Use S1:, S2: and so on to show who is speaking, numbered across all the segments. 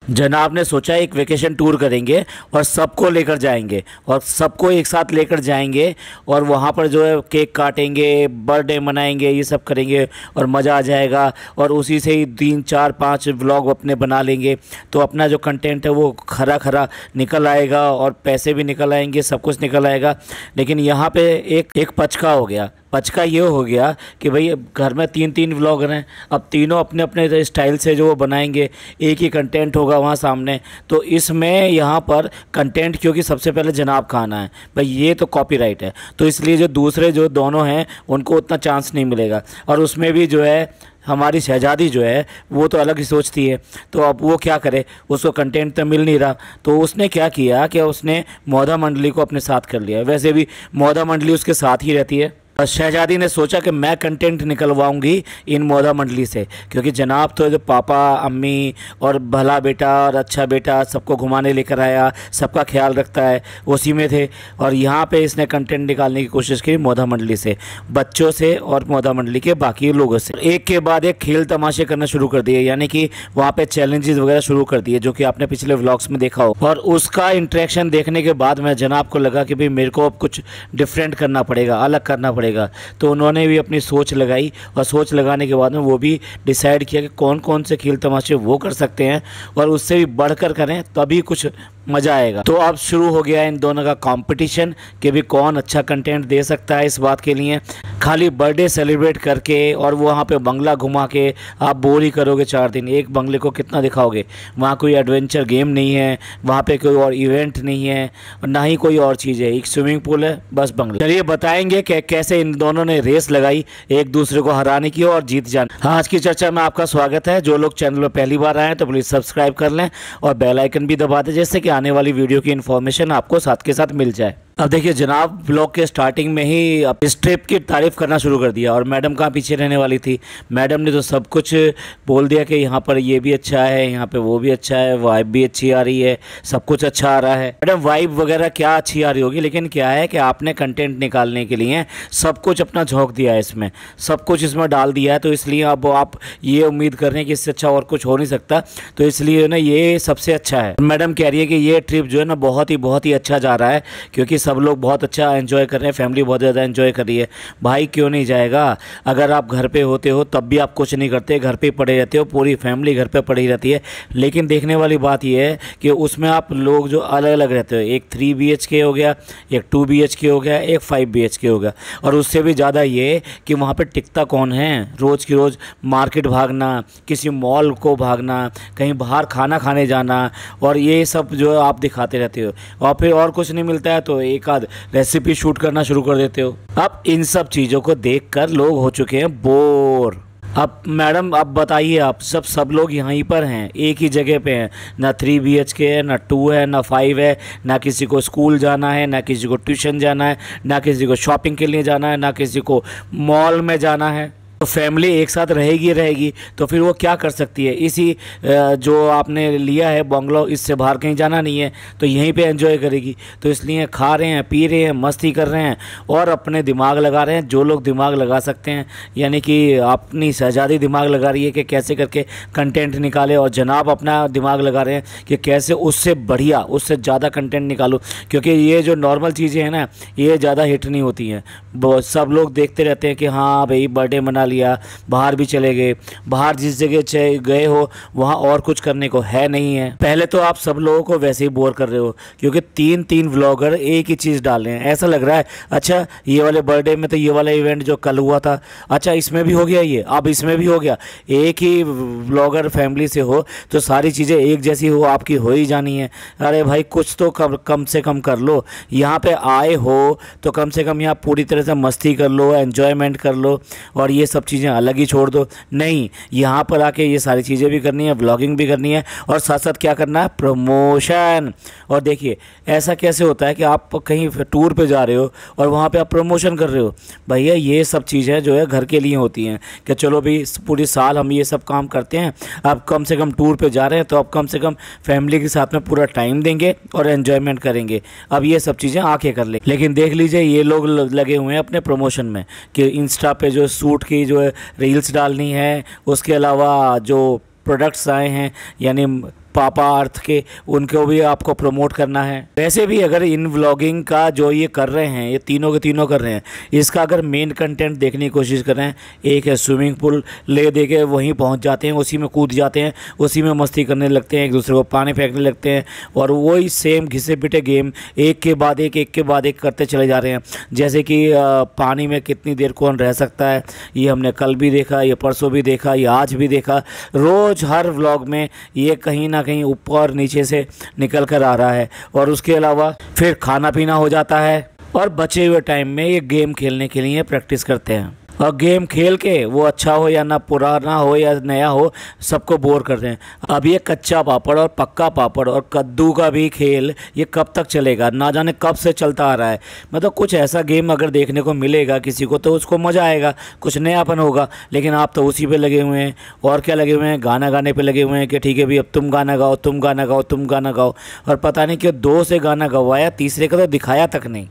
S1: जनाब ने सोचा एक वेकेशन टूर करेंगे और सबको लेकर जाएंगे और सबको एक साथ लेकर जाएंगे और वहाँ पर जो है केक काटेंगे, बर्थडे मनाएंगे, ये सब करेंगे और मज़ा आ जाएगा। और उसी से ही 3 4 5 व्लॉग अपने बना लेंगे तो अपना जो कंटेंट है वो खरा खरा निकल आएगा और पैसे भी निकल आएंगे, सब कुछ निकल आएगा। लेकिन यहाँ पे एक पचका हो गया। पचका ये हो गया कि भाई घर में 3 3 व्लॉगर हैं, अब तीनों अपने अपने स्टाइल से जो वो बनाएंगे, एक ही कंटेंट होगा वहाँ सामने। तो इसमें यहाँ पर कंटेंट क्योंकि सबसे पहले जनाब का आना है भाई, ये तो कॉपीराइट है, तो इसलिए जो दूसरे जो दोनों हैं उनको उतना चांस नहीं मिलेगा। और उसमें भी जो है हमारी शहजादी जो है वो तो अलग ही सोचती है, तो अब वो क्या करे, उसको कंटेंट तो मिल नहीं रहा। तो उसने क्या किया कि उसने मोदा मंडली को अपने साथ कर लिया। वैसे भी मोदा मंडली उसके साथ ही रहती है। शहजादी ने सोचा कि मैं कंटेंट निकलवाऊंगी इन मोदा मंडली से, क्योंकि जनाब तो जो पापा अम्मी और भला बेटा और अच्छा बेटा सबको घुमाने लेकर आया, सबका ख्याल रखता है, उसी में थे। और यहाँ पे इसने कंटेंट निकालने की कोशिश की मोदा मंडली से, बच्चों से और मोदा मंडली के बाकी लोगों से। एक के बाद एक खेल तमाशे करना शुरू कर दिए, यानी कि वहाँ पे चैलेंजेस वगैरह शुरू कर दिए, जो कि आपने पिछले व्लॉग्स में देखा हो। और उसका इंटरेक्शन देखने के बाद मैं जनाब को लगा कि भाई मेरे को अब कुछ डिफरेंट करना पड़ेगा, अलग करना पड़ेगा। तो उन्होंने भी अपनी सोच लगाई और सोच लगाने के बाद में वो भी डिसाइड किया कि कौन कौन से खेल तमाशे वो कर सकते हैं और उससे भी बढ़कर करें, तभी कुछ मज़ा आएगा। तो अब शुरू हो गया इन दोनों का कंपटीशन कि भी कौन अच्छा कंटेंट दे सकता है। इस बात के लिए खाली बर्थडे सेलिब्रेट करके और वहाँ पे बंगला घुमा के आप बोर ही करोगे 4 दिन। एक बंगले को कितना दिखाओगे, वहाँ कोई एडवेंचर गेम नहीं है, वहाँ पे कोई और इवेंट नहीं है और ना ही कोई और चीज़ है, एक स्विमिंग पूल है, बस बंगला। चलिए बताएंगे कि कैसे इन दोनों ने रेस लगाई एक दूसरे को हराने की और जीत जाने। हाँ, आज की चर्चा में आपका स्वागत है। जो लोग चैनल पर पहली बार आए हैं तो प्लीज़ सब्सक्राइब कर लें और बेल आइकन भी दबा दें, जिससे कि आने वाली वीडियो की इन्फॉर्मेशन आपको साथ के साथ मिल जाए। अब देखिए जनाब ब्लॉग के स्टार्टिंग में ही अब इस ट्रिप की तारीफ़ करना शुरू कर दिया और मैडम कहाँ पीछे रहने वाली थी। मैडम ने तो सब कुछ बोल दिया कि यहाँ पर ये भी अच्छा है, यहाँ पे वो भी अच्छा है, वाइब भी अच्छी आ रही है, सब कुछ अच्छा आ रहा है। मैडम वाइब वगैरह क्या अच्छी आ रही होगी, लेकिन क्या है कि आपने कंटेंट निकालने के लिए सब कुछ अपना झोंक दिया है, इसमें सब कुछ इसमें डाल दिया है। तो इसलिए अब आप ये उम्मीद कर रहे हैं कि इससे अच्छा और कुछ हो नहीं सकता, तो इसलिए ना ये सबसे अच्छा है। मैडम कह रही है कि ये ट्रिप जो है ना बहुत ही अच्छा जा रहा है, क्योंकि सब लोग बहुत अच्छा एंजॉय कर रहे हैं, फैमिली बहुत ज़्यादा एंजॉय कर रही है। भाई क्यों नहीं जाएगा, अगर आप घर पे होते हो तब भी आप कुछ नहीं करते, घर पे पड़े रहते हो, पूरी फैमिली घर पे पड़ी रहती है। लेकिन देखने वाली बात यह है कि उसमें आप लोग जो अलग अलग रहते हो, एक 3 BHK हो गया, एक 2 BHK हो गया, एक 5 BHK हो गया। और उससे भी ज़्यादा ये कि वहाँ पर टिकता कौन है, रोज़ की रोज़ मार्केट भागना, किसी मॉल को भागना, कहीं बाहर खाना खाने जाना, और ये सब जो आप दिखाते रहते हो। और फिर और कुछ नहीं मिलता है तो एक आध रेसिपी शूट करना शुरू कर देते हो। अब इन सब चीज़ों को देखकर लोग हो चुके हैं बोर। अब मैडम अब बताइए, आप सब लोग यहीं पर हैं, एक ही जगह पे हैं, ना 3 BHK है, ना 2 है, ना 5 है, ना किसी को स्कूल जाना है, ना किसी को ट्यूशन जाना है, ना किसी को शॉपिंग के लिए जाना है, ना किसी को मॉल में जाना है। तो फैमिली एक साथ रहेगी, तो फिर वो क्या कर सकती है, इसी जो आपने लिया है बंगलो, इससे बाहर कहीं जाना नहीं है, तो यहीं पे एंजॉय करेगी। तो इसलिए खा रहे हैं, पी रहे हैं, मस्ती कर रहे हैं और अपने दिमाग लगा रहे हैं, जो लोग दिमाग लगा सकते हैं। यानी कि अपनी शहजादी दिमाग लगा रही है कि कैसे करके कंटेंट निकाले, और जनाब अपना दिमाग लगा रहे हैं कि कैसे उससे बढ़िया, उससे ज़्यादा कंटेंट निकालूँ, क्योंकि ये जो नॉर्मल चीज़ें हैं ना, ये ज़्यादा हिट नहीं होती हैं। सब लोग देखते रहते हैं कि हाँ भाई बर्थडे मना लिया, बाहर भी चले गए, बाहर जिस जगह गए हो वहाँ और कुछ करने को है नहीं है। पहले तो आप सब लोगों को वैसे ही बोर कर रहे हो, क्योंकि 3 व्लॉगर एक ही चीज़ डाल रहे हैं। ऐसा लग रहा है अच्छा ये वाले बर्थडे में तो ये वाला इवेंट जो कल हुआ था, अच्छा इसमें भी हो गया, ये अब इसमें भी हो गया। एक ही व्लॉगर फैमिली से हो तो सारी चीज़ें एक जैसी हो, आपकी हो ही जानी है। अरे भाई कुछ तो कम से कम कर लो, यहाँ पे आए हो तो कम से कम यहाँ पूरी तरह से मस्ती कर लो, एन्जॉयमेंट कर लो, और ये सब चीज़ें अलग ही छोड़ दो। नहीं, यहाँ पर आके ये सारी चीज़ें भी करनी है, व्लॉगिंग भी करनी है, और साथ साथ क्या करना है, प्रमोशन। और देखिए ऐसा कैसे होता है कि आप कहीं टूर पे जा रहे हो और वहाँ पे आप प्रमोशन कर रहे हो। भैया ये सब चीज़ें जो है घर के लिए होती हैं कि चलो भाई पूरी साल हम ये सब काम करते हैं, अब कम से कम टूर पे जा रहे हैं तो अब कम से कम फैमिली के साथ में पूरा टाइम देंगे और एन्जॉयमेंट करेंगे। अब ये सब चीज़ें आके कर ले। लेकिन देख लीजिए ये लोग लगे हुए हैं अपने प्रमोशन में कि इंस्टा पे जो सूट की जो रील्स डालनी है, उसके अलावा जो प्रोडक्ट्स आए हैं, यानी पापा अर्थ के, उनको भी आपको प्रमोट करना है। वैसे भी अगर इन व्लॉगिंग का जो ये कर रहे हैं, ये तीनों के तीनों कर रहे हैं, इसका अगर मेन कंटेंट देखने की कोशिश कर रहे हैं, एक है स्विमिंग पूल ले दे के वहीं पहुँच जाते हैं, उसी में कूद जाते हैं, उसी में मस्ती करने लगते हैं, एक दूसरे को पानी फेंकने लगते हैं और वही सेम घिसे पिटे गेम एक के बाद एक करते चले जा रहे हैं। जैसे कि पानी में कितनी देर कौन रह सकता है, ये हमने कल भी देखा, ये परसों भी देखा, ये आज भी देखा। रोज़ हर व्लॉग में ये कहीं ना कहीं ऊपर नीचे से निकल कर आ रहा है। और उसके अलावा फिर खाना पीना हो जाता है और बचे हुए टाइम में ये गेम खेलने के लिए प्रैक्टिस करते हैं और गेम खेल के वो अच्छा हो या ना पुराना हो या नया हो, सबको बोर करते हैं। अब ये कच्चा पापड़ और पक्का पापड़ और कद्दू का भी खेल ये कब तक चलेगा, ना जाने कब से चलता आ रहा है। मतलब कुछ ऐसा गेम अगर देखने को मिलेगा किसी को तो उसको मज़ा आएगा, कुछ नयापन होगा। लेकिन आप तो उसी पे लगे हुए हैं। और क्या लगे हुए हैं, गाना गाने पे लगे हुए हैं कि ठीक है भाई अब तुम गाना गाओ, तुम गाना गाओ, तुम गाना गाओ। और पता नहीं क्यों 2 से गाना गवाया, तीसरे का तो दिखाया तक नहीं।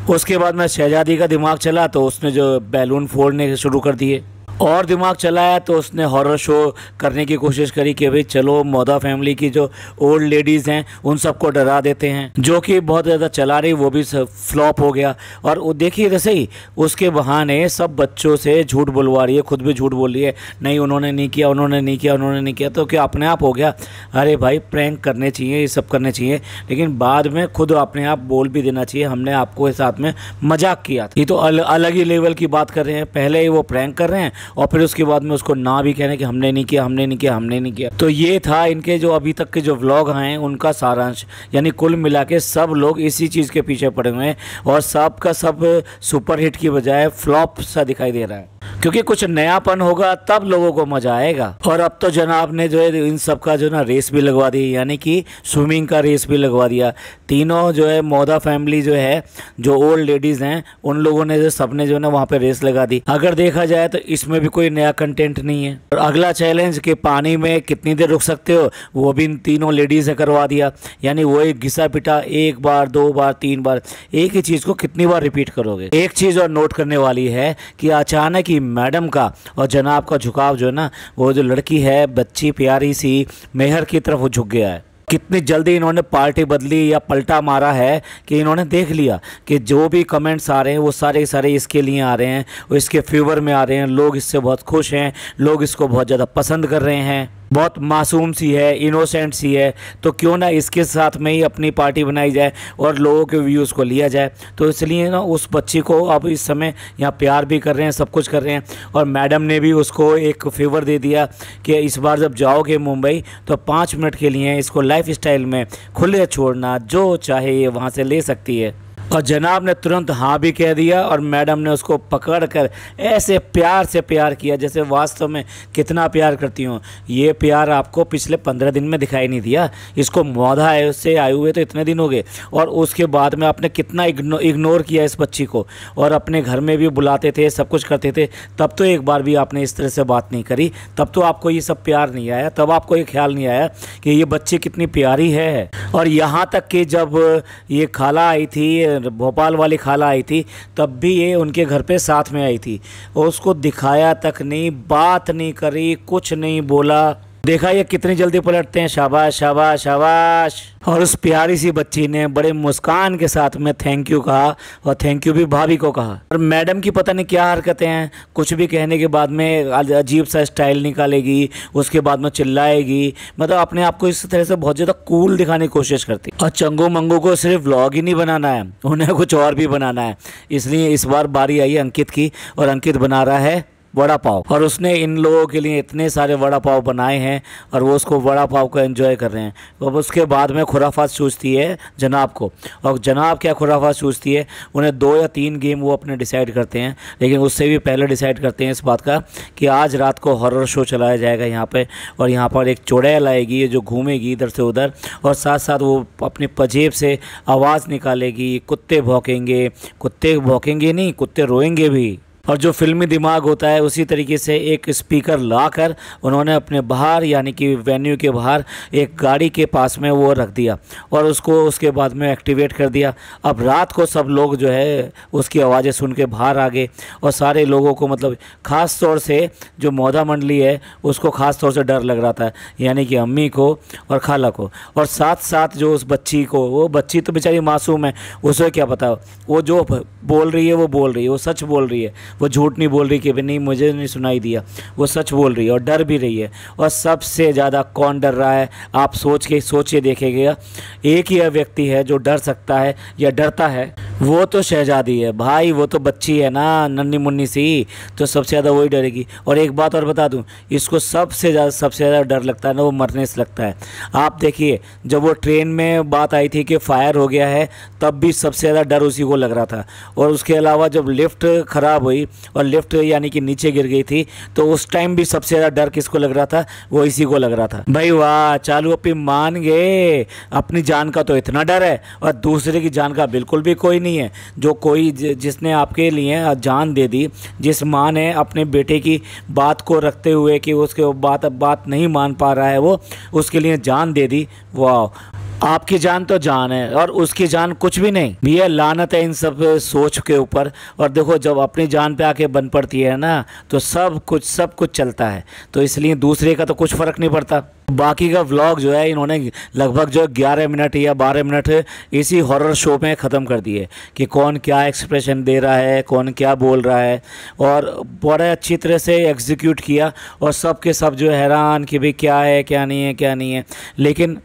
S1: उसके बाद में शहजादी का दिमाग चला तो उसने जो बैलून फोड़ने शुरू कर दिए, और दिमाग चलाया तो उसने हॉरर शो करने की कोशिश करी कि भाई चलो मोदा फैमिली की जो ओल्ड लेडीज़ हैं उन सबको डरा देते हैं, जो कि बहुत ज़्यादा चला रही, वो भी फ्लॉप हो गया। और वो देखिए जैसे ही उसके बहाने सब बच्चों से झूठ बुलवा रही है, खुद भी झूठ बोल रही है, नहीं उन्होंने नहीं किया, उन्होंने नहीं किया, उन्होंने नहीं किया। तो क्या अपने आप हो गया, अरे भाई प्रैंक करने चाहिए, ये सब करने चाहिए, लेकिन बाद में खुद अपने आप बोल भी देना चाहिए हमने आपको साथ में मजाक किया था। ये तो अलग ही लेवल की बात कर रहे हैं। पहले ही वो प्रैंक कर रहे हैं और फिर उसके बाद में उसको ना भी कहने कि हमने नहीं किया, हमने नहीं किया, हमने नहीं किया। तो ये था इनके जो अभी तक के जो व्लॉग हैं उनका सारांश। यानी कुल मिला के सब लोग इसी चीज़ के पीछे पड़े हुए हैं और सब का सब सुपरहिट की बजाय फ्लॉप सा दिखाई दे रहा है, क्योंकि कुछ नयापन होगा तब लोगों को मजा आएगा। और अब तो जनाब ने जो है इन सब का जो ना रेस भी लगवा दी, यानी कि स्विमिंग का रेस भी लगवा दिया। तीनों जो है मोदा फैमिली जो है, जो ओल्ड लेडीज़ हैं, उन लोगों ने जो सबने जो है ना वहाँ पे रेस लगा दी। अगर देखा जाए तो इसमें भी कोई नया कंटेंट नहीं है। और अगला चैलेंज कि पानी में कितनी देर रुक सकते हो, वो भी इन तीनों लेडीज़ ने करवा दिया। यानी वो एक घिसा पिटा 1 बार 2 बार 3 बार एक ही चीज़ को कितनी बार रिपीट करोगे। एक चीज़ और नोट करने वाली है कि अचानक ही मैडम का और जनाब का झुकाव जो है ना, वो जो लड़की है बच्ची प्यारी सी मेहर की तरफ वो झुक गया है। कितनी जल्दी इन्होंने पार्टी बदली या पलटा मारा है कि इन्होंने देख लिया कि जो भी कमेंट्स आ रहे हैं वो सारे सारे इसके लिए आ रहे हैं, वो इसके फेवर में आ रहे हैं, लोग इससे बहुत खुश हैं, लोग इसको बहुत ज़्यादा पसंद कर रहे हैं, बहुत मासूम सी है, इनोसेंट सी है, तो क्यों ना इसके साथ में ही अपनी पार्टी बनाई जाए और लोगों के व्यूज़ को लिया जाए। तो इसलिए ना उस बच्ची को अब इस समय यहाँ प्यार भी कर रहे हैं, सब कुछ कर रहे हैं। और मैडम ने भी उसको एक फेवर दे दिया कि इस बार जब जाओगे मुंबई तो 5 मिनट के लिए इसको लाइफ स्टाइल में खुले छोड़ना, जो चाहे ये वहाँ से ले सकती है। और जनाब ने तुरंत हाँ भी कह दिया और मैडम ने उसको पकड़ कर ऐसे प्यार से प्यार किया जैसे वास्तव में कितना प्यार करती हूँ। ये प्यार आपको पिछले 15 दिन में दिखाई नहीं दिया। इसको मौधा है उससे आए हुए तो इतने दिन हो गए, और उसके बाद में आपने कितना इग्नोर किया इस बच्ची को, और अपने घर में भी बुलाते थे, सब कुछ करते थे, तब तो एक बार भी आपने इस तरह से बात नहीं करी। तब तो आपको ये सब प्यार नहीं आया, तब आपको ये ख्याल नहीं आया कि ये बच्ची कितनी प्यारी है। और यहाँ तक कि जब ये खाला आई थी, भोपाल वाली खाला आई थी, तब भी ये उनके घर पे साथ में आई थी और उसको दिखाया तक नहीं, बात नहीं करी, कुछ नहीं बोला। देखा ये कितनी जल्दी पलटते हैं, शाबाश शाबाश शाबाश। और उस प्यारी सी बच्ची ने बड़े मुस्कान के साथ में थैंक यू कहा, और थैंक यू भी भाभी को कहा। और मैडम की पता नहीं क्या हरकतें हैं, कुछ भी कहने के बाद में अजीब सा स्टाइल निकालेगी, उसके बाद में चिल्लाएगी, मतलब अपने आप को इस तरह से बहुत ज़्यादा कूल दिखाने की कोशिश करती। और चंगू मंगू को सिर्फ व्लॉग ही नहीं बनाना है, उन्हें कुछ और भी बनाना है। इसलिए इस बार बारी आई है अंकित की, और अंकित बना रहा है वड़ा पाव, और उसने इन लोगों के लिए इतने सारे वड़ा पाव बनाए हैं और वो उसको वड़ा पाव को एंजॉय कर रहे हैं। अब उसके बाद में खुराफात सूझती है जनाब को, और जनाब क्या खुराफात सूझती है, उन्हें 2 या 3 गेम वो अपने डिसाइड करते हैं, लेकिन उससे भी पहले डिसाइड करते हैं इस बात का कि आज रात को हॉरर शो चलाया जाएगा यहाँ पे, और यहाँ पर एक चुड़ैल आएगी जो घूमेगी इधर से उधर, और साथ साथ वो अपनी पजेब से आवाज़ निकालेगी, कुत्ते भौंकेंगे नहीं, कुत्ते रोएंगे भी। और जो फिल्मी दिमाग होता है उसी तरीके से एक स्पीकर लाकर उन्होंने अपने बाहर यानी कि वेन्यू के बाहर एक गाड़ी के पास में वो रख दिया और उसको उसके बाद में एक्टिवेट कर दिया। अब रात को सब लोग जो है उसकी आवाज़ें सुन के बाहर आ गए और सारे लोगों को मतलब ख़ास तौर से जो मौदा मंडली है उसको ख़ास तौर से डर लग रहा था, यानी कि अम्मी को और खाला को, और साथ साथ जो उस बच्ची को, वो बच्ची तो बेचारी मासूम है, उसे क्या पता वो जो बोल रही है वो बोल रही है, वो सच बोल रही है, वो झूठ नहीं बोल रही कि नहीं मुझे नहीं सुनाई दिया, वो सच बोल रही है और डर भी रही है। और सबसे ज़्यादा कौन डर रहा है आप सोचिए देखिएगा, एक ही व्यक्ति है जो डर सकता है या डरता है, वो तो शहजादी है भाई, वो तो बच्ची है ना नन्ही मुन्नी सी, तो सबसे ज़्यादा वही डरेगी। और एक बात और बता दूं, इसको सबसे ज़्यादा डर लगता है ना वो मरने से लगता है। आप देखिए जब वो ट्रेन में बात आई थी कि फायर हो गया है तब भी सबसे ज़्यादा डर उसी को लग रहा था, और उसके अलावा जब लिफ्ट ख़राब हुई और लिफ्ट यानी कि नीचे गिर गई थी तो उस टाइम भी सबसे ज़्यादा डर किसको लग रहा था, वो इसी को लग रहा था। भाई वाह, चालू अपनी मान गए, अपनी जान का तो इतना डर है और दूसरे की जान का बिल्कुल भी कोई नहीं है। जो कोई जिसने आपके लिए जान दे दी, जिस माँ ने अपने बेटे की बात को रखते हुए कि उसके बात नहीं मान पा रहा है वो, उसके लिए जान दे दी, वाह, आपकी जान तो जान है और उसकी जान कुछ भी नहीं। भैया लानत है इन सब सोच के ऊपर। और देखो जब अपनी जान पे आके बन पड़ती है ना तो सब कुछ चलता है, तो इसलिए दूसरे का तो कुछ फ़र्क नहीं पड़ता। बाकी का व्लॉग जो है इन्होंने लगभग जो 11 मिनट या 12 मिनट इसी हॉरर शो में ख़त्म कर दिए कि कौन क्या एक्सप्रेशन दे रहा है, कौन क्या बोल रहा है, और बड़े अच्छी तरह से एग्जीक्यूट किया और सब के सब जो हैरान कि भाई क्या है क्या नहीं है।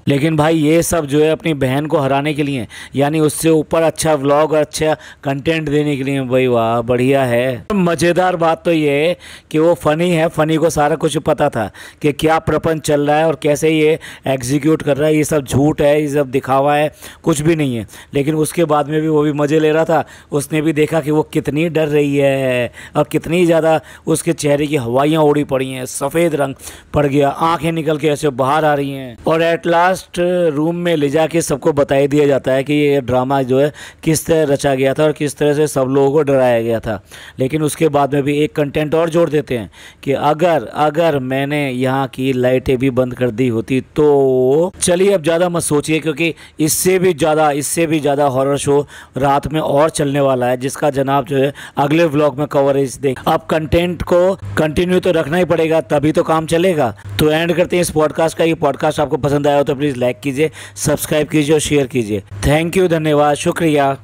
S1: लेकिन भाई ये सब जो है अपनी बहन को हराने के लिए, यानी उससे ऊपर अच्छा व्लॉग और अच्छा कंटेंट देने के लिए, भाई वाह बढ़िया है। मज़ेदार बात तो ये है कि वो फ़नी है, फ़नी को सारा कुछ पता था कि क्या प्रपंच चल रहा है और कैसे ये एग्जीक्यूट कर रहा है, ये सब झूठ है, ये सब दिखावा है, कुछ भी नहीं है। लेकिन उसके बाद में भी वो भी मज़े ले रहा था, उसने भी देखा कि वो कितनी डर रही है और कितनी ज़्यादा उसके चेहरे की हवाइयाँ उड़ी पड़ी हैं, सफ़ेद रंग पड़ गया, आँखें निकल के ऐसे बाहर आ रही हैं, और एट लास्ट रूम में ले जाके सबको बताई दिया जाता है कि ये ड्रामा जो है किस तरह रचा गया था और किस तरह से सब लोगों को डराया गया था। लेकिन उसके बाद में भी एक कंटेंट और जोड़ देते हैं कि अगर मैंने यहाँ की लाइटें भी बंद कर दी होती तो। चलिए अब ज़्यादा मत सोचिए, क्योंकि इससे भी ज़्यादा हॉरर शो रात में और चलने वाला है, जिसका जनाब जो है अगले व्लॉग में कवरेज दें। अब कंटेंट को कंटिन्यू तो रखना ही पड़ेगा, तभी तो काम चलेगा। तो एंड करते हैं इस पॉडकास्ट का। ये पॉडकास्ट आपको पसंद आया हो तो प्लीज़ लाइक कीजिए, सब्सक्राइब कीजिए और शेयर कीजिए। थैंक यू, धन्यवाद, शुक्रिया।